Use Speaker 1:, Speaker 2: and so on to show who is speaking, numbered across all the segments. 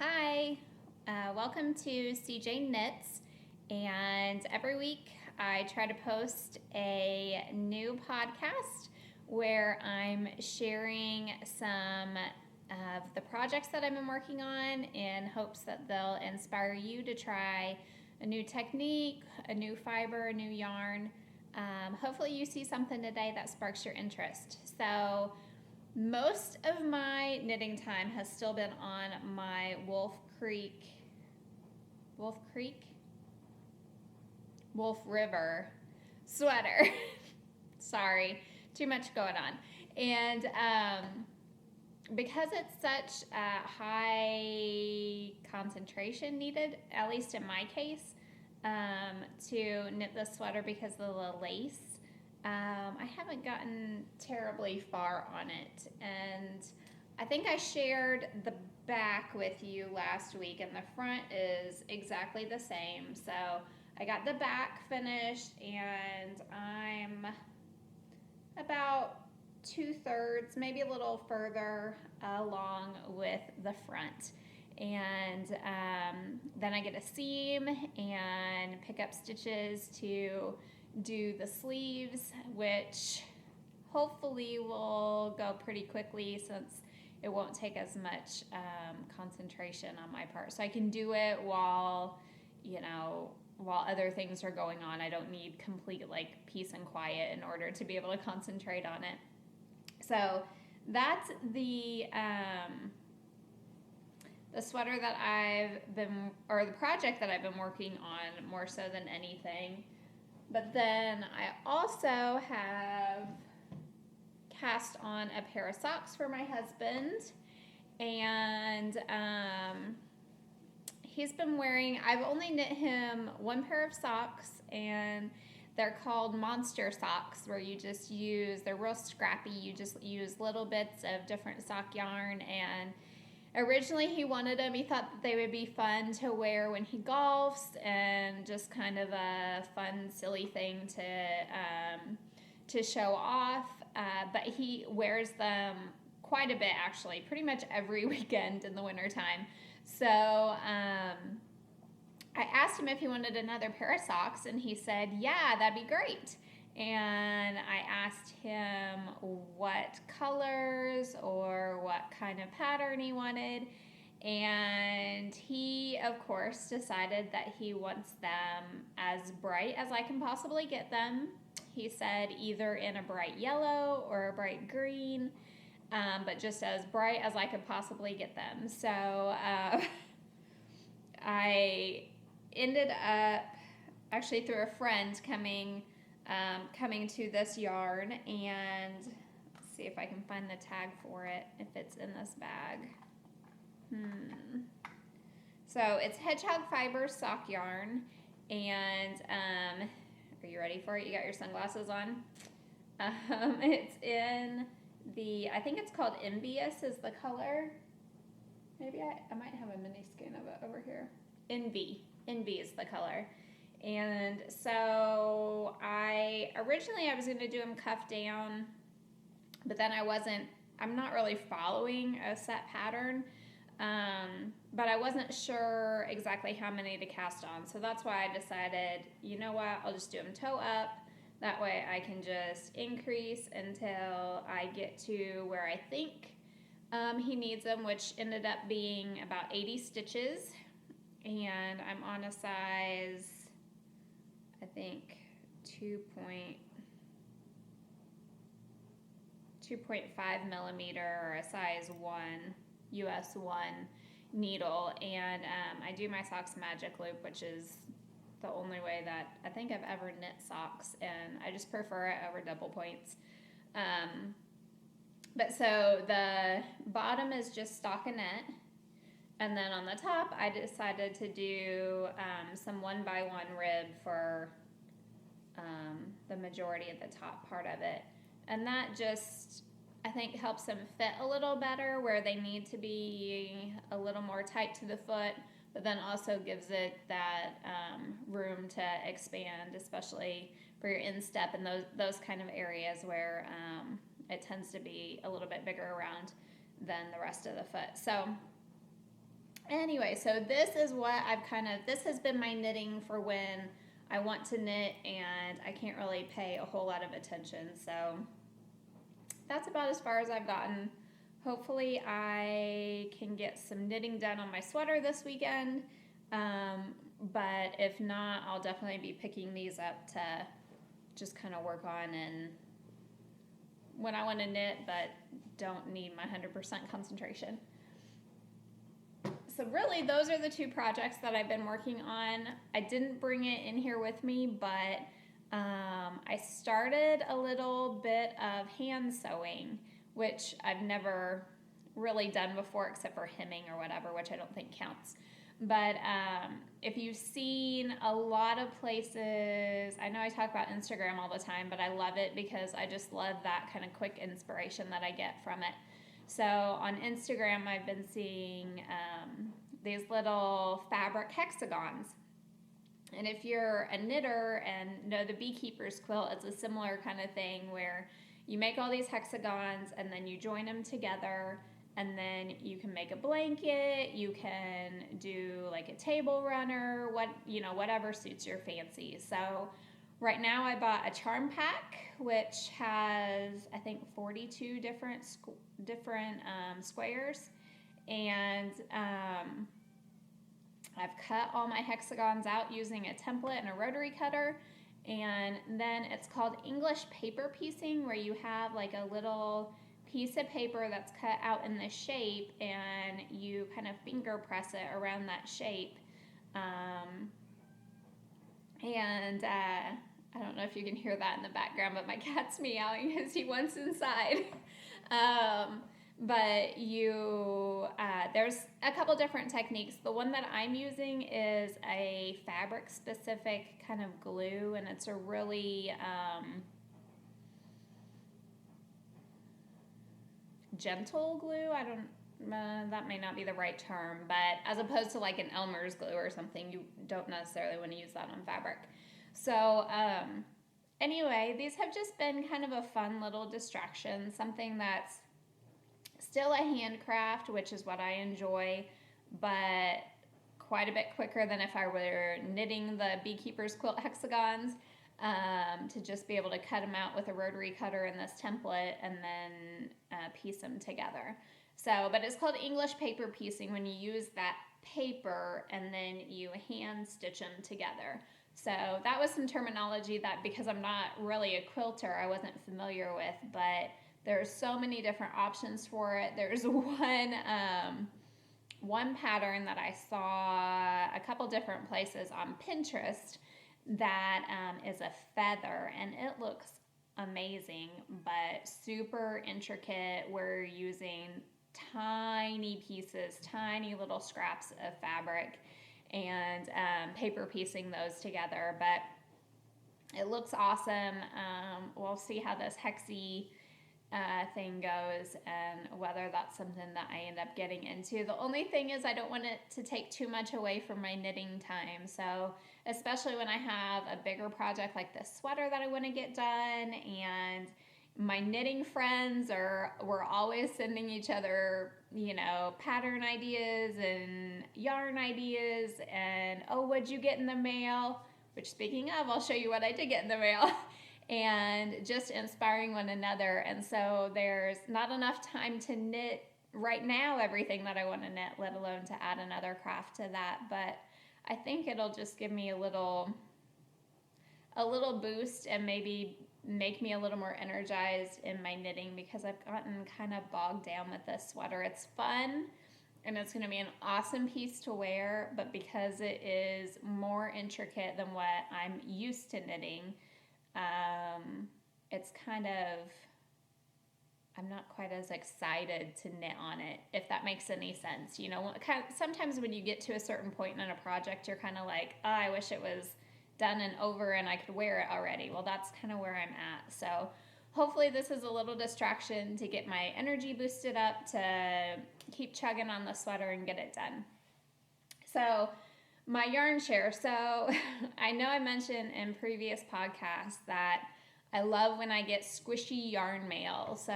Speaker 1: Hi, welcome to SeaJaneKnits, and every week I try to post a new podcast where I'm sharing some of the projects that I've been working on in hopes that they'll inspire you to try a new technique, a new fiber, a new yarn. Hopefully you see something today that sparks your interest. So most of my knitting time has still been on my Wolf River sweater. Sorry, too much going on. And because it's such a high concentration needed, at least in my case, to knit the sweater because of the lace, I haven't gotten terribly far on it. And I think I shared the back with you last week, and the front is exactly the same. So I got the back finished, and I'm about 2/3, maybe a little further along with the front. And then I get a seam and pick up stitches to do the sleeves, which hopefully will go pretty quickly since it won't take as much concentration on my part. So I can do it while other things are going on. I don't need complete peace and quiet in order to be able to concentrate on it. So that's the sweater that the project that I've been working on more so than anything. But then I also have cast on a pair of socks for my husband, and he's been wearing, I've only knit him one pair of socks, and they're called monster socks, where they're real scrappy, you just use little bits of different sock yarn. And originally he wanted them, he thought that they would be fun to wear when he golfs, and just kind of a fun, silly thing to show off. But he wears them quite a bit, actually, pretty much every weekend in the wintertime. So I asked him if he wanted another pair of socks, and he said, yeah, that'd be great. And I asked him what colors or what kind of pattern he wanted. And he, of course, decided that he wants them as bright as I can possibly get them. He said either in a bright yellow or a bright green, but just as bright as I could possibly get them. So I ended up, actually through a friend, coming to this yarn, and let's see if I can find the tag for it, if it's in this bag. So it's Hedgehog Fiber sock yarn, and are you ready for it? You got your sunglasses on? It's in I think it's called Envious is the color. Maybe I might have a mini skein of it over here. Envy is the color. And so originally I was going to do them cuff down, but then I'm not really following a set pattern, but I wasn't sure exactly how many to cast on. So that's why I decided, you know what, I'll just do them toe up. That way I can just increase until I get to where I think he needs them, which ended up being about 80 stitches. And I'm on a size, I think 2.5 millimeter, or a size 1, US 1 needle. And I do my socks magic loop, which is the only way that I think I've ever knit socks, and I just prefer it over double points. But so the bottom is just stockinette, and then on the top I decided to do some 1x1 rib for the majority of the top part of it, and that just, I think, helps them fit a little better where they need to be a little more tight to the foot, but then also gives it that room to expand, especially for your instep and those kind of areas where it tends to be a little bit bigger around than the rest of the foot. So Anyway, so this is what this has been my knitting for when I want to knit and I can't really pay a whole lot of attention. So that's about as far as I've gotten. Hopefully I can get some knitting done on my sweater this weekend. But if not, I'll definitely be picking these up to just kind of work on and when I want to knit, but don't need my 100% concentration. So really, those are the two projects that I've been working on. I didn't bring it in here with me, but I started a little bit of hand sewing, which I've never really done before except for hemming or whatever, which I don't think counts. But if you've seen a lot of places, I know I talk about Instagram all the time, but I love it because I just love that kind of quick inspiration that I get from it. So on Instagram, I've been seeing these little fabric hexagons. And if you're a knitter and know the beekeeper's quilt, it's a similar kind of thing where you make all these hexagons and then you join them together, and then you can make a blanket, you can do like a table runner, whatever suits your fancy. So right now I bought a charm pack, which has, I think, 42 different squares, and I've cut all my hexagons out using a template and a rotary cutter. And then it's called English paper piecing, where you have like a little piece of paper that's cut out in this shape and you kind of finger press it around that shape. I don't know if you can hear that in the background, but my cat's meowing because he wants inside. But there's a couple different techniques. The one that I'm using is a fabric specific kind of glue, and it's a really gentle glue. That may not be the right term, but as opposed to like an Elmer's glue or something, you don't necessarily want to use that on fabric. So anyway, these have just been kind of a fun little distraction, something that's still a handcraft, which is what I enjoy, but quite a bit quicker than if I were knitting the beekeeper's quilt hexagons, to just be able to cut them out with a rotary cutter in this template and then piece them together. So, but it's called English paper piecing when you use that paper and then you hand stitch them together. So that was some terminology that, because I'm not really a quilter, I wasn't familiar with, but there's so many different options for it. There's one pattern that I saw a couple different places on Pinterest that is a feather, and it looks amazing, but super intricate. We're using tiny pieces, tiny little scraps of fabric, and paper piecing those together, but it looks awesome. We'll see how this hexie thing goes and whether that's something that I end up getting into. The only thing is I don't want it to take too much away from my knitting time. So especially when I have a bigger project like this sweater that I want to get done, and my knitting friends we're always sending each other, pattern ideas and yarn ideas and, oh, what'd you get in the mail? Which, speaking of, I'll show you what I did get in the mail. And just inspiring one another. And so there's not enough time to knit right now everything that I want to knit, let alone to add another craft to that. But I think it'll just give me a little boost and maybe make me a little more energized in my knitting, because I've gotten kind of bogged down with this sweater. It's fun and it's going to be an awesome piece to wear, but because it is more intricate than what I'm used to knitting, it's kind of, I'm not quite as excited to knit on it, if that makes any sense. Sometimes when you get to a certain point in a project, you're kind of like, oh, I wish it was done and over and I could wear it already. Well, that's kind of where I'm at. So hopefully this is a little distraction to get my energy boosted up to keep chugging on the sweater and get it done. So my yarn share. So I know I mentioned in previous podcasts that I love when I get squishy yarn mail. So,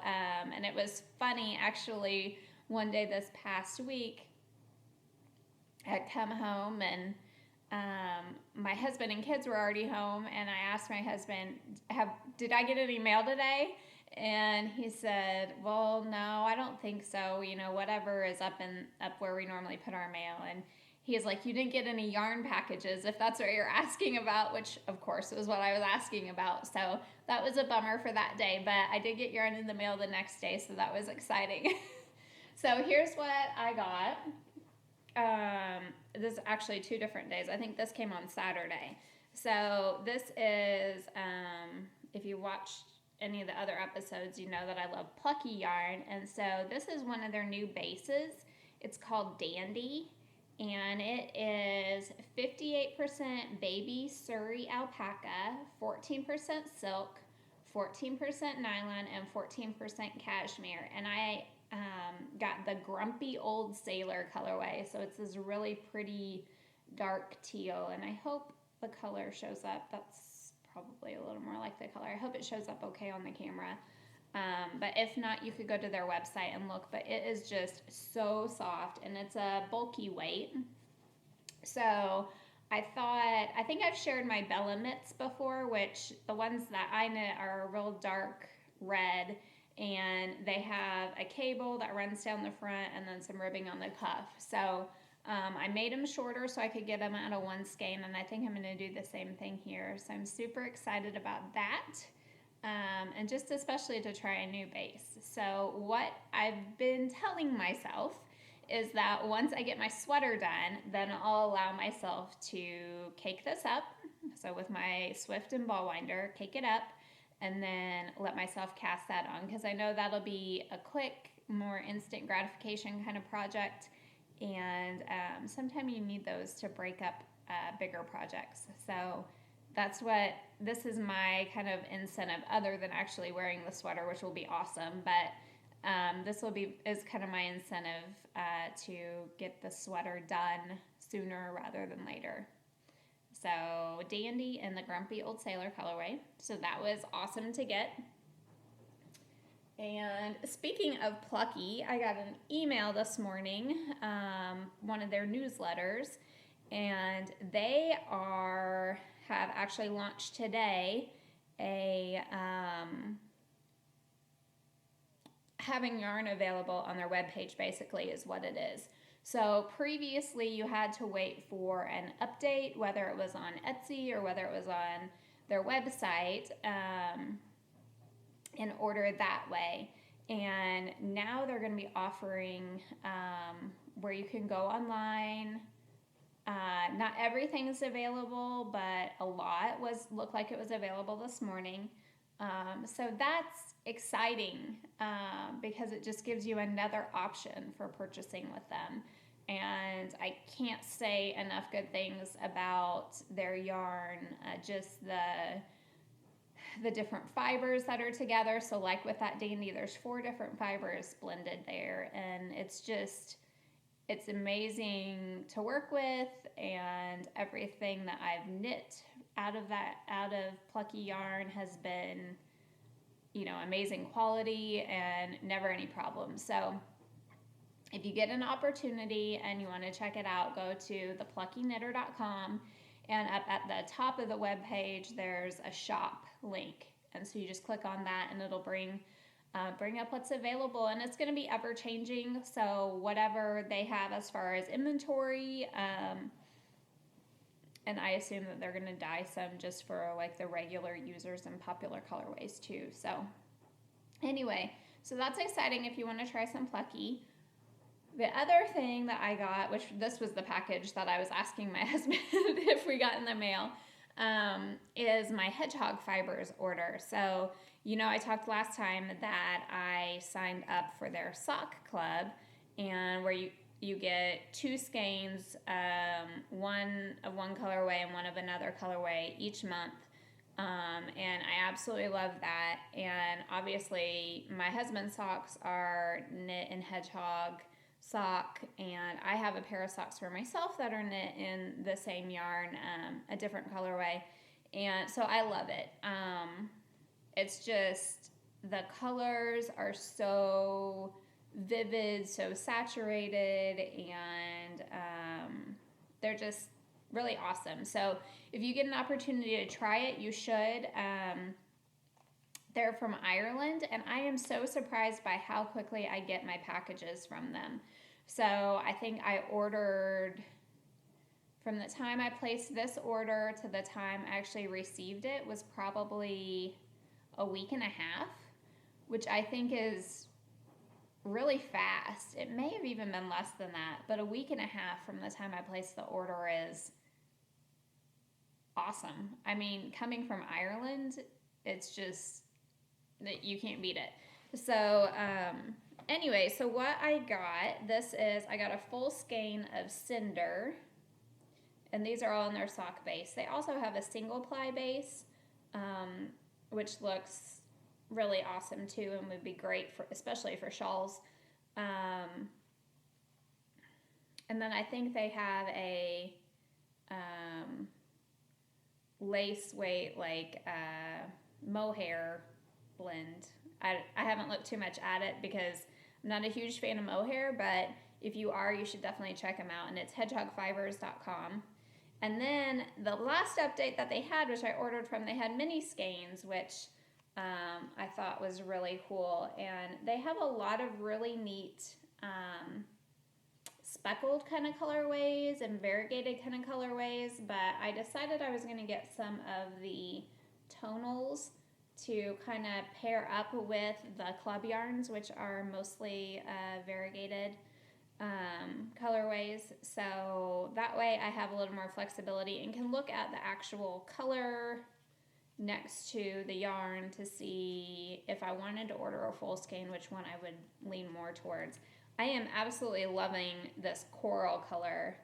Speaker 1: and it was funny, actually, one day this past week, had come home, and my husband and kids were already home, and I asked my husband, did I get any mail today? And he said, well, no, I don't think so. Whatever is up where we normally put our mail. And he's like, you didn't get any yarn packages, if that's what you're asking about, which of course was what I was asking about. So that was a bummer for that day, but I did get yarn in the mail the next day, so that was exciting. So here's what I got. This is actually 2 different days. I think this came on Saturday. So this is, if you watched any of the other episodes, you know that I love plucky yarn. And so this is one of their new bases. It's called Dandy, and it is 58% baby Surrey alpaca, 14% silk, 14% nylon, and 14% cashmere. And I got the Grumpy Old Sailor colorway, so it's this really pretty dark teal, and I hope the color shows up. That's probably a little more like the color. I hope it shows up okay on the camera, but if not, you could go to their website and look. But it is just so soft, and it's a bulky weight. So I think I've shared my Bella mitts before, which the ones that I knit are a real dark red, and they have a cable that runs down the front and then some ribbing on the cuff. So I made them shorter so I could get them out of one skein, and I think I'm going to do the same thing here. So I'm super excited about that, and just especially to try a new base. So what I've been telling myself is that once I get my sweater done, then I'll allow myself to cake this up. So with my Swift and ball winder, cake it up, and then let myself cast that on, because I know that'll be a quick, more instant gratification kind of project. And sometimes you need those to break up bigger projects. So this is my kind of incentive, other than actually wearing the sweater, which will be awesome. But this is kind of my incentive to get the sweater done sooner rather than later. So Dandy in the Grumpy Old Sailor colorway. So that was awesome to get. And speaking of plucky, I got an email this morning, one of their newsletters, and they have actually launched today a having yarn available on their webpage, basically, is what it is. So previously you had to wait for an update, whether it was on Etsy or whether it was on their website, in order that way. And now they're going to be offering where you can go online. Not everything is available, but a lot looked like it was available this morning. So that's exciting because it just gives you another option for purchasing with them. And I can't say enough good things about their yarn, just the different fibers that are together. So like with that Dandy, there's 4 different fibers blended there, and it's amazing to work with, and everything that I've knit out of plucky yarn has been, amazing quality and never any problems. So if you get an opportunity and you want to check it out, go to thepluckyknitter.com, and up at the top of the web page there's a shop link, and so you just click on that and it'll bring up what's available, and it's going to be ever changing. So whatever they have as far as inventory, and I assume that they're going to dye some just for like the regular users and popular colorways too. So anyway, so that's exciting if you want to try some plucky. The other thing that I got, which this was the package that I was asking my husband if we got in the mail, is my hedgehog fibers order. So, I talked last time that I signed up for their sock club, and where you get 2 skeins, one of one colorway and one of another colorway each month. And I absolutely love that. And obviously my husband's socks are knit in hedgehog sock, and I have a pair of socks for myself that are knit in the same yarn, a different colorway, and so I love it. It's just, the colors are so vivid, so saturated, and they're just really awesome. So if you get an opportunity to try it, you should. They're from Ireland, and I am so surprised by how quickly I get my packages from them. So I think I ordered, from the time I placed this order to the time I actually received it was probably a week and a half, which I think is really fast. It may have even been less than that, but a week and a half from the time I placed the order is awesome. I mean, coming from Ireland, it's just that you can't beat it. So anyway, so what I got, I got a full skein of cinder, and these are all in their sock base. They also have a single ply base, which looks really awesome too, and would be great for, especially for shawls. And then I think they have a lace weight, like mohair blend. I haven't looked too much at it because I'm not a huge fan of mohair, but if you are, you should definitely check them out, and it's hedgehogfibers.com. And then the last update that they had, which I ordered from, they had mini skeins, which I thought was really cool. And they have a lot of really neat speckled kind of colorways and variegated kind of colorways, but I decided I was going to get some of the tonals to kind of pair up with the club yarns, which are mostly variegated colorways. So that way I have a little more flexibility and can look at the actual color next to the yarn to see if I wanted to order a full skein, which one I would lean more towards. I am absolutely loving this coral color.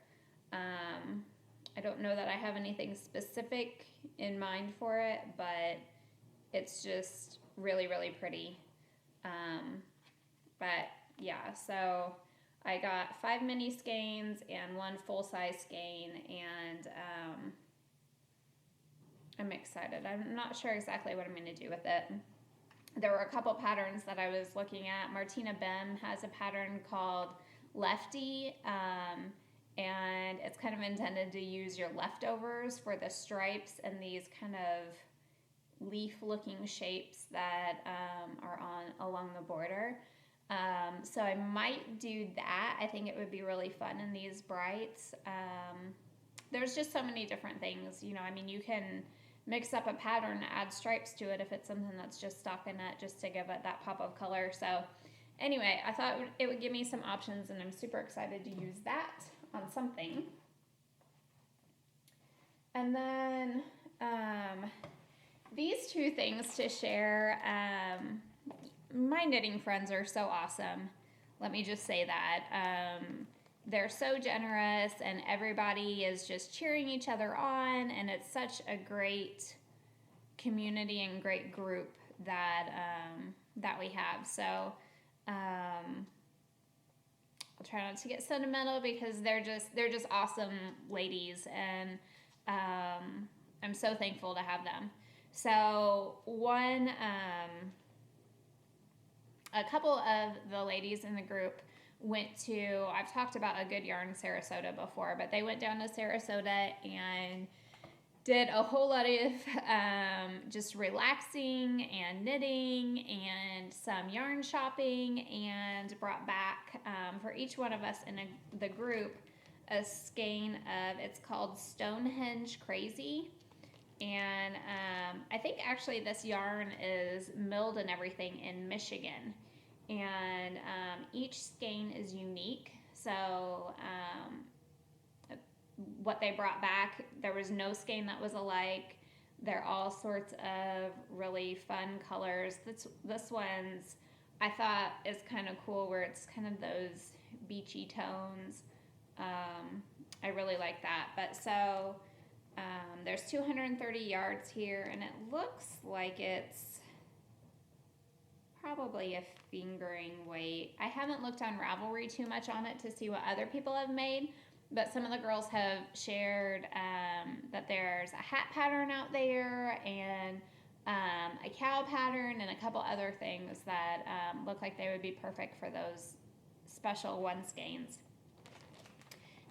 Speaker 1: I don't know that I have anything specific in mind for it, but it's just really, really pretty. But yeah, so I got 5 mini skeins and 1 full-size skein, and I'm excited. I'm not sure exactly what I'm going to do with it. There were a couple patterns that I was looking at. Martina Bem has a pattern called Lefty, and it's kind of intended to use your leftovers for the stripes and these kind of leaf-looking shapes that are along the border. So I might do that. I think it would be really fun in these brights. There's just so many different things. You know, I mean, you can mix up a pattern, add stripes to it if it's something that's just stockinette, just to give it that pop of color. So anyway, I thought it would give me some options, and I'm super excited to use that on something. And then these 2 things to share. My knitting friends are so awesome. Let me just say that. They're so generous, and everybody is just cheering each other on, and it's such a great community and great group that that we have. So I'll try not to get sentimental because they're just awesome ladies, and I'm so thankful to have them. So a couple of the ladies in the group went to, I've talked about A Good Yarn Sarasota before, but they went down to Sarasota and did a whole lot of just relaxing and knitting and some yarn shopping, and brought back for each one of us in the group a skein of, it's called Stonehenge Crazy. And I think actually this yarn is milled and everything in Michigan. And each skein is unique. So what they brought back, there was no skein that was alike. They're all sorts of really fun colors. This one's, I thought, is kind of cool, where it's kind of those beachy tones. I really like that. But so there's 230 yards here, and it looks like it's probably a fingering weight. I haven't looked on Ravelry too much on it to see what other people have made, but some of the girls have shared that there's a hat pattern out there, and a cow pattern, and a couple other things that look like they would be perfect for those special one skeins.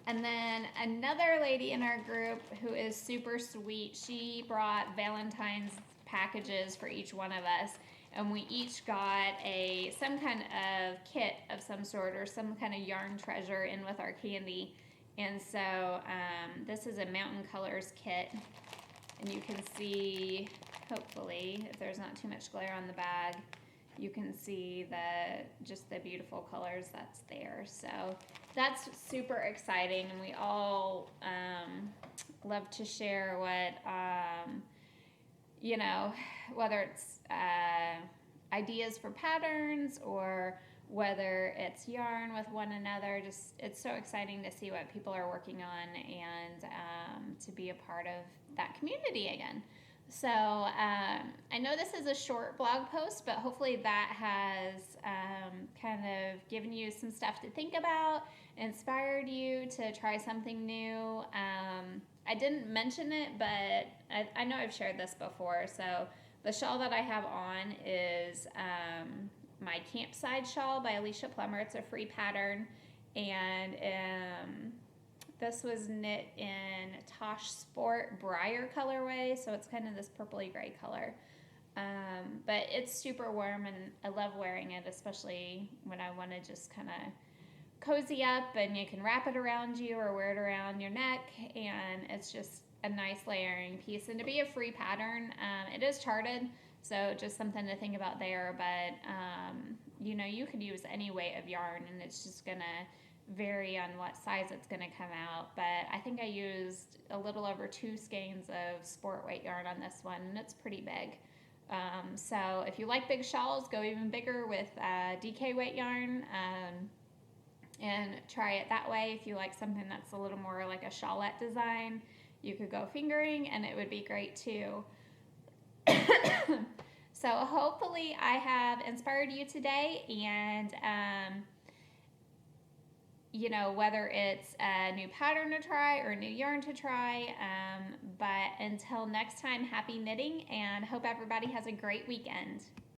Speaker 1: And then another lady in our group who is super sweet, she brought Valentine's packages for each one of us, and we each got some kind of kit of some sort, or some kind of yarn treasure in with our candy. And so this is a Mountain Colors kit, and you can see, hopefully, if there's not too much glare on the bag, you can see just the beautiful colors that's there. So that's super exciting, and we all love to share what, whether it's ideas for patterns or whether it's yarn with one another. Just, it's so exciting to see what people are working on, and to be a part of that community again. So I know this is a short blog post, but hopefully that has kind of given you some stuff to think about, inspired you to try something new. I didn't mention it, but I know I've shared this before. So the shawl that I have on is my Campside shawl by Alicia Plummer. It's a free pattern, and this was knit in Tosh Sport Briar colorway, so it's kind of this purpley gray color. But it's super warm, and I love wearing it, especially when I want to just kind of cozy up, and you can wrap it around you or wear it around your neck, and it's just a nice layering piece. And to be a free pattern, it is charted, so just something to think about there. But you could use any weight of yarn, and it's just gonna vary on what size it's gonna come out. But I think I used a little over 2 skeins of sport weight yarn on this one, and it's pretty big. So if you like big shawls, go even bigger with DK weight yarn, and try it that way. If you like something that's a little more like a shawlette design, you could go fingering, and it would be great too. So hopefully I have inspired you today, and whether it's a new pattern to try or a new yarn to try. But until next time, happy knitting, and hope everybody has a great weekend.